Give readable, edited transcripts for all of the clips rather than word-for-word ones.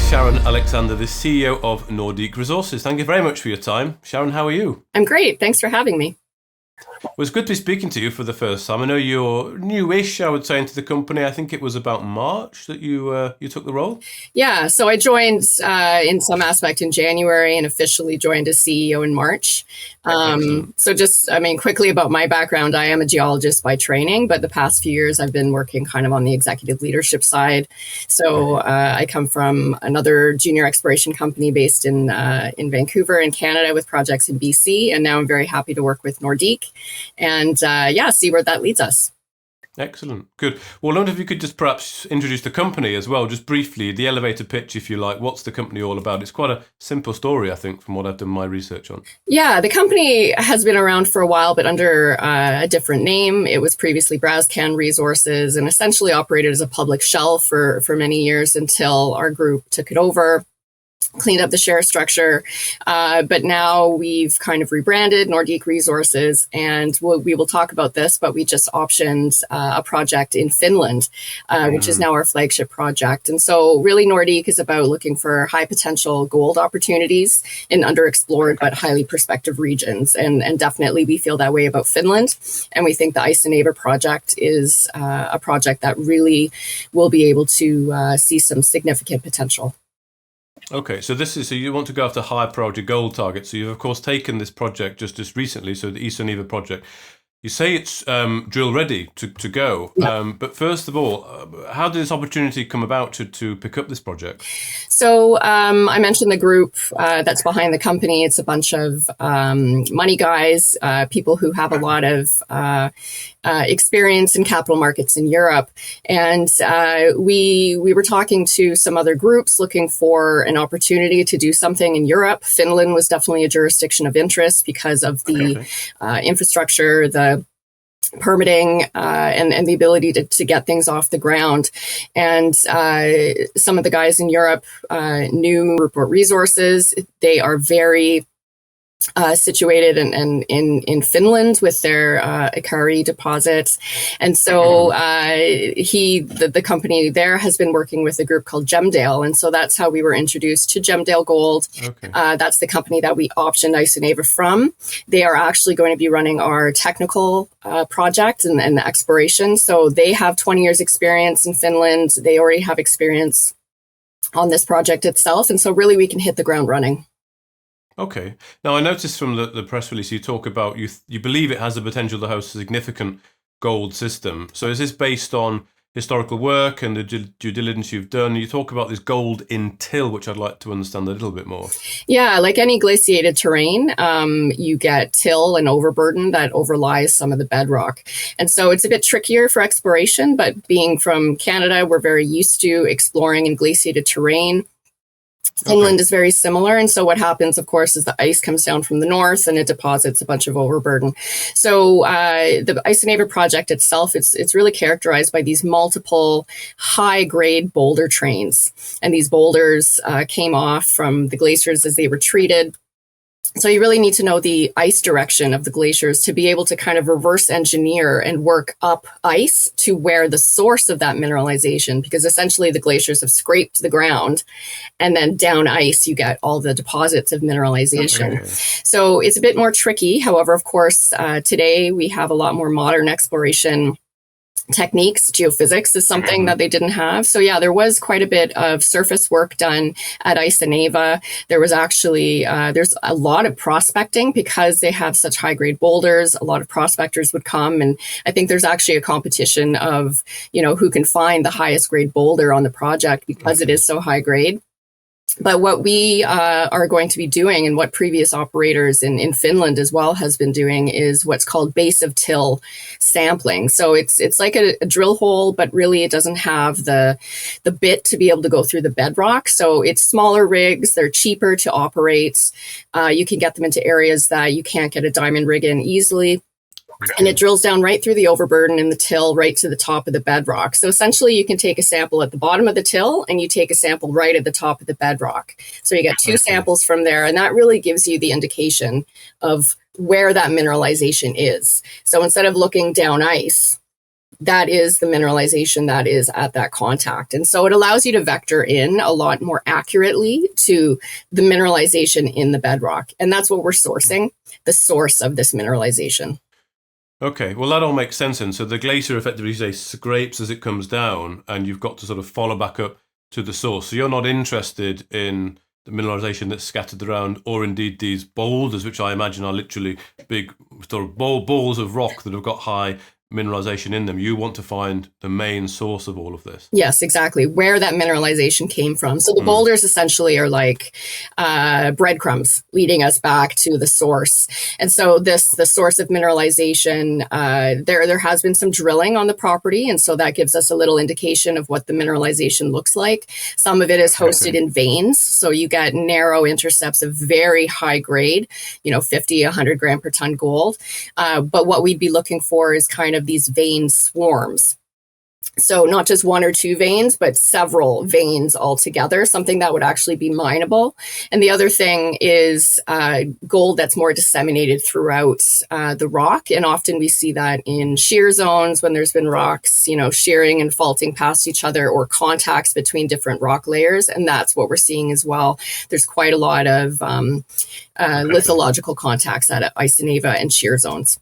Sharon Alexander, the CEO of Nordique Resources. Thank you very much for your time. Sharon, how are you? I'm great. Thanks for having me. Well, it's good to be speaking to you for the first time. I know you're newish, I would say, into the company. I think it was about March that you took the role. Yeah, so I joined in some aspect in January and officially joined as CEO in March. Quickly about my background, I am a geologist by training, but the past few years I've been working kind of on the executive leadership side. So I come from another junior exploration company based in Vancouver in Canada with projects in BC, and now I'm very happy to work with Nordique and see where that leads us. Excellent. Good. Well, I wonder if you could just perhaps introduce the company as well, just briefly, the elevator pitch, if you like. What's the company all about? It's quite a simple story, I think, from what I've done my research on. Yeah, the company has been around for a while, but under a different name. It was previously Brascan Resources and essentially operated as a public shell for many years until our group took it over, cleaned up the share structure, but now we've kind of rebranded Nordique Resources, and we will talk about this, but we just optioned a project in Finland, which is now our flagship project. And so really Nordique is about looking for high potential gold opportunities in underexplored but highly prospective regions. And definitely we feel that way about Finland. And we think the IceAnA project is a project that really will be able to see some significant potential. Okay, so you want to go after high priority gold targets. So you've of course taken this project just recently, so the IceAnA project. You say it's drill ready to go, Yeah. but first of all, how did this opportunity come about to pick up this project? So I mentioned the group that's behind the company. It's a bunch of money guys, people who have a lot of experience in capital markets in Europe. And we were talking to some other groups looking for an opportunity to do something in Europe. Finland was definitely a jurisdiction of interest because of the infrastructure, the permitting, and the ability to get things off the ground. And some of the guys in Europe knew Report Resources. They are very situated in Finland with their Ikari deposits. And so the company there has been working with a group called Gemdale. And so that's how we were introduced to Gemdale Gold. Okay. That's the company that we optioned IceAnA from. They are actually going to be running our technical project and the exploration. So they have 20 years experience in Finland. They already have experience on this project itself. And so really we can hit the ground running. Okay. Now, I noticed from the press release you talk about you believe it has the potential to host a significant gold system. So is this based on historical work and the due diligence you've done? You talk about this gold in till, which I'd like to understand a little bit more. Yeah, like any glaciated terrain, you get till and overburden that overlies some of the bedrock. And so it's a bit trickier for exploration, but being from Canada, we're very used to exploring in glaciated terrain. Finland is very similar. And so what happens, of course, is the ice comes down from the north and it deposits a bunch of overburden. So the IceAnA project itself, it's really characterized by these multiple high-grade boulder trains. And these boulders came off from the glaciers as they retreated. So you really need to know the ice direction of the glaciers to be able to kind of reverse engineer and work up ice to where the source of that mineralization, because essentially the glaciers have scraped the ground and then down ice, you get all the deposits of mineralization. Okay. So it's a bit more tricky. However, of course, today we have a lot more modern exploration techniques. Geophysics is something that they didn't have. So yeah, there was quite a bit of surface work done at IceAnA. There was actually, there's a lot of prospecting because they have such high grade boulders. A lot of prospectors would come. And I think there's actually a competition of, who can find the highest grade boulder on the project because it is so high grade. But what we are going to be doing, and what previous operators in Finland as well has been doing, is what's called base of till sampling. So it's like a drill hole, but really it doesn't have the bit to be able to go through the bedrock. So it's smaller rigs. They're cheaper to operate. You can get them into areas that you can't get a diamond rig in easily. And it drills down right through the overburden in the till, right to the top of the bedrock. So essentially you can take a sample at the bottom of the till and you take a sample right at the top of the bedrock. So you get two samples from there, and that really gives you the indication of where that mineralization is. So instead of looking down ice, that is the mineralization that is at that contact. And so it allows you to vector in a lot more accurately to the mineralization in the bedrock. And that's what we're sourcing, the source of this mineralization. Okay, well, that all makes sense. And so the glacier effectively, you say, scrapes as it comes down, and you've got to sort of follow back up to the source. So you're not interested in the mineralization that's scattered around, or indeed these boulders, which I imagine are literally big sort of balls of rock that have got high mineralization in them. You want to find the main source of all of this. Yes, exactly. Where that mineralization came from. So the boulders essentially are like breadcrumbs leading us back to the source. And so the source of mineralization, there has been some drilling on the property. And so that gives us a little indication of what the mineralization looks like. Some of it is hosted in veins. So you get narrow intercepts of very high grade, 50, 100 gram per ton gold. But what we'd be looking for is kind of these vein swarms. So not just one or two veins, but several veins altogether, something that would actually be mineable. And the other thing is gold that's more disseminated throughout the rock. And often we see that in shear zones when there's been rocks, shearing and faulting past each other, or contacts between different rock layers. And that's what we're seeing as well. There's quite a lot of lithological contacts at IceAnA and shear zones.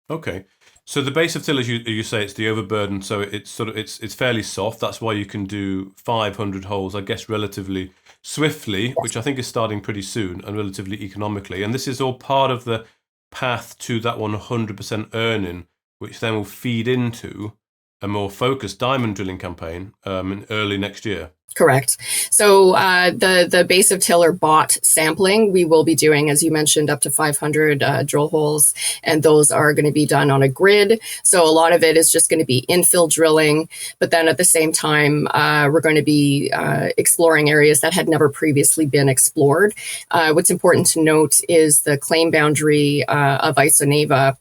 Okay. So the base of till, as you say, it's the overburden, so it's fairly soft. That's why you can do 500 holes, I guess, relatively swiftly, which I think is starting pretty soon, and relatively economically. And this is all part of the path to that 100% earning, which then will feed into a more focused diamond drilling campaign in early next year. Correct. So the base of till or bot sampling, we will be doing, as you mentioned, up to 500 drill holes, and those are going to be done on a grid. So a lot of it is just going to be infill drilling, but then at the same time, we're going to be exploring areas that had never previously been explored. What's important to note is the claim boundary of IceAnA.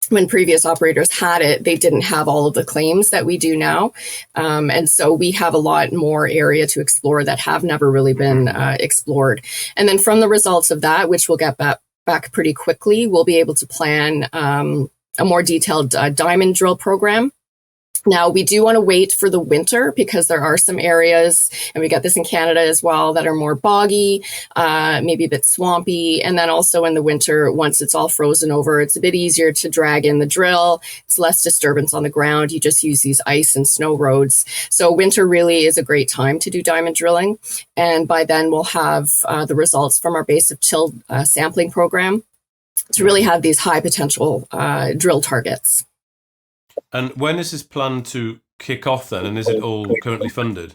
When previous operators had it, they didn't have all of the claims that we do now. And so we have a lot more area to explore that have never really been explored. And then from the results of that, which we'll get back pretty quickly, we'll be able to plan a more detailed diamond drill program. Now, we do want to wait for the winter because there are some areas, and we get this in Canada as well, that are more boggy, maybe a bit swampy. And then also in the winter, once it's all frozen over, it's a bit easier to drag in the drill. It's less disturbance on the ground. You just use these ice and snow roads. So winter really is a great time to do diamond drilling. And by then we'll have the results from our base of till sampling program to really have these high potential drill targets. And when is this planned to kick off then? And is it all currently funded?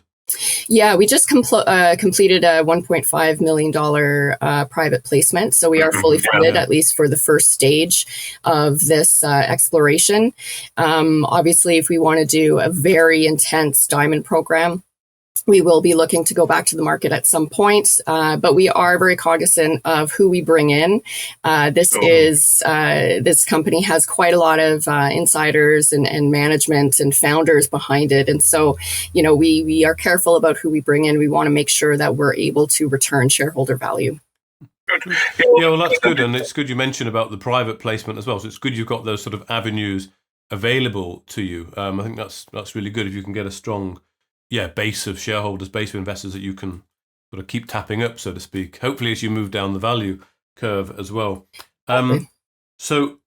Yeah, we just completed a $1.5 million private placement. So we are fully funded, at least for the first stage of this exploration. Obviously, if we want to do a very intense diamond program, we will be looking to go back to the market at some point, but we are very cognizant of who we bring in. This company has quite a lot of insiders and management and founders behind it. And so, we are careful about who we bring in. We want to make sure that we're able to return shareholder value. Yeah, well, that's good. And it's good you mentioned about the private placement as well. So it's good you've got those sort of avenues available to you. I think that's really good if you can get a strong base of shareholders, base of investors that you can sort of keep tapping up, so to speak, hopefully as you move down the value curve as well. So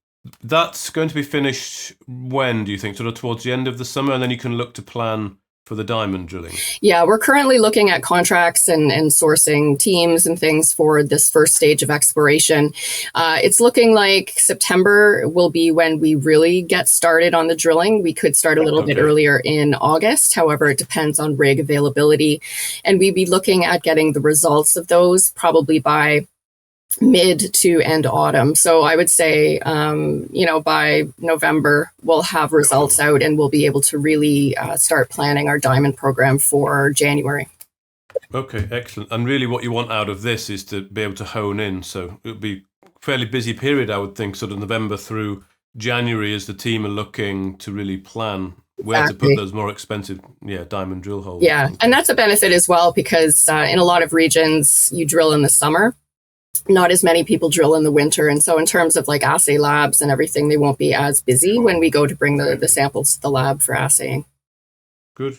that's going to be finished when, do you think? Sort of towards the end of the summer, and then you can look to plan for the diamond drilling? Yeah, we're currently looking at contracts and sourcing teams and things for this first stage of exploration. It's looking like September will be when we really get started on the drilling. We could start a little bit earlier in August. However, it depends on rig availability. And we'd be looking at getting the results of those probably by mid to end autumn. So I would say, by November, we'll have results out and we'll be able to really start planning our diamond program for January. Okay, excellent. And really what you want out of this is to be able to hone in. So it'll be a fairly busy period, I would think, sort of November through January as the team are looking to really plan where to put those more expensive diamond drill holes. Yeah, and that's a benefit as well because in a lot of regions, you drill in the summer. not as many people drill in the winter. And so in terms of like assay labs and everything, they won't be as busy when we go to bring the samples to the lab for assaying. Good.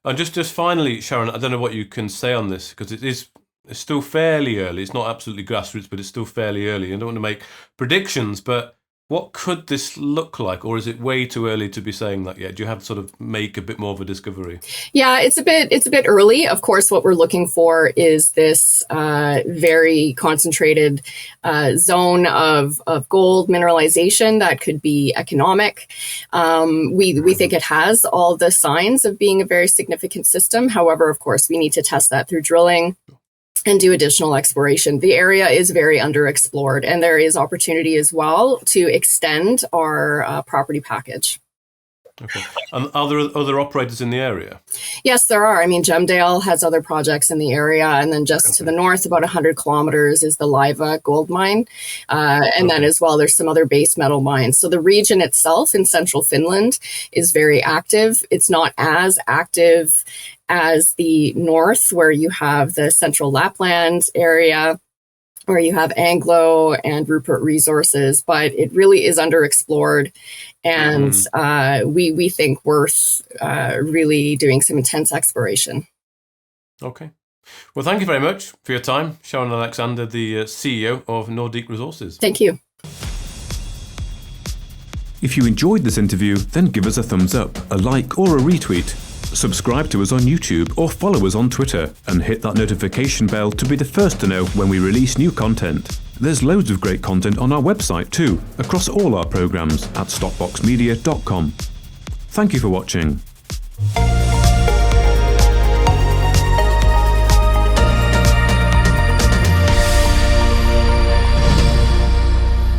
And just finally, Sharon, I don't know what you can say on this, because it's still fairly early. It's not absolutely grassroots, but it's still fairly early. I don't want to make predictions, but what could this look like? Or is it way too early to be saying that yet? Do you have to sort of make a bit more of a discovery? Yeah, it's a bit early. Of course, what we're looking for is this very concentrated zone of gold mineralization that could be economic. We think it has all the signs of being a very significant system. However, of course, we need to test that through drilling and do additional exploration. The area is very underexplored, and there is opportunity as well to extend our property package. Okay. And are there other operators in the area? Yes, there are. I mean, Gemdale has other projects in the area, and then just to the north, about 100 kilometers, is the Liva gold mine. And then as well, there's some other base metal mines. So the region itself in central Finland is very active. It's not as active as the north, where you have the central Lapland area, where you have Anglo and Rupert Resources, but it really is underexplored, and we think worth really doing some intense exploration. Okay. Well, thank you very much for your time, Sharon Alexander, the CEO of Nordique Resources. Thank you. If you enjoyed this interview, then give us a thumbs up, a like or a retweet. Subscribe to us on YouTube or follow us on Twitter, and hit that notification bell to be the first to know when we release new content. There's loads of great content on our website too, across all our programs at StockBoxMedia.com. Thank you for watching.